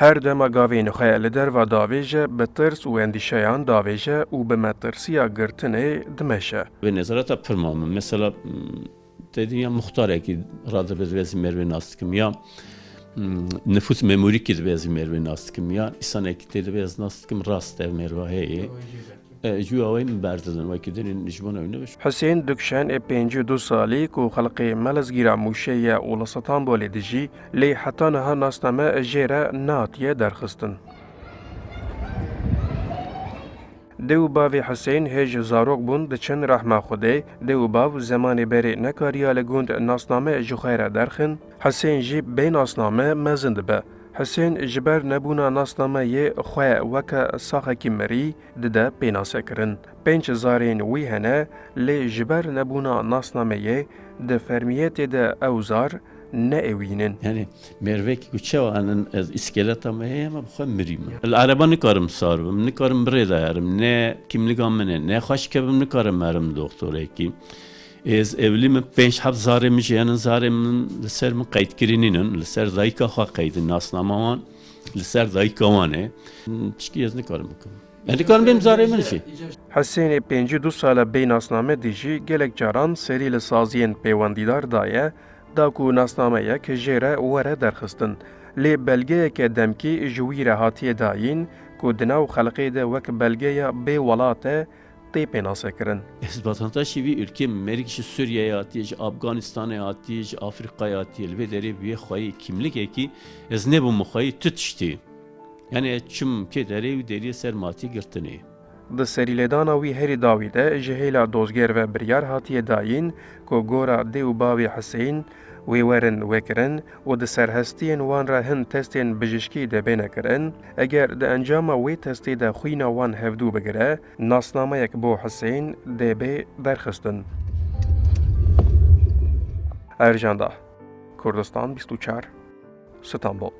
هر دما گاوین خیال در و داویجه به ترس و اندیشهان داویجه و به مترسیا گرتنه دمشه. Ve nezarata pırmamı. Mesela dedi ya muhtar ki radyo bezvezi merve nastıkım ya nüfus memuri ki bezvezi merve nastıkım ya insan eki dedi bez nastıkım rast ev merve heyi. جوایی مبارزدن و که دنین نجوان اونه بشه. حسین دکشن 52 سالی کو خلقی ملزگیرا موشیه اولستان بولیدجی لی حتی نها ناسنامه جیره ناتیه درخستن. دیو باوی حسین هج زاروک بون دچن رحمه خوده دیو باو زمان بری نکاریا لگوند ناسنامه جخیره درخن حسین جی بین ناسنامه مزند به. حسین جبر نبونا ناسنامه یه خواه وکا ساخه کی مری دده پیناسه کرن. 5000 وی هنه لی جبر نبونا ناسنامه یه ده فرمیت ده اوزار نه اوینن. Yani merve ki güçe anın iskelet ama heye ama bu mirim. Araba ne karım sarım, ne karım bre dayarım, ne kimlik amene, ne hoş kebim ne karım erim doktor ki. Ez evlimi 5 hab zaremi jiyanın zaremin ser mi kayıt kirininin, ser zayika ha kaydın nasnamaman, ser zayika vane. Çiki ez ne karım bakım. Yani karım benim zaremin şey. حسین 52 ساله بین ناسنامه دیجی گلک جاران سری لسازین پیوندیدار دایه دا کو ناسنامه یک جیره وره درخستن. لی بلگه که دمکی جویره هاتیه داین کو دناو خلقی ده وک بلگه بی ولاته تی پیناسه کرن. Ez vatandaşı bir ülke merkezi Suriye'ye atıyıcı, Afganistan'a atıyıcı, Afrika'ya atıyıcı ve deri bir xayı kimlik eki ez ne bu muxayı tutuştu. Yani çüm ke deri deri sermati girtini. د سریلیدانا وی هری داویده جهیلا دوزگر و بریار هاتیه داین کو گورا دیو باوی حسین وی ورن وکرن و د سرهستین وان را هن تستین بجشکی ده بینه کرن اگر د انجام وی تستی ده خوینا وان هفدو بگره ناسنامه یک بو حسین ده بی درخستن. ارجاندا کردستان 24 استانبول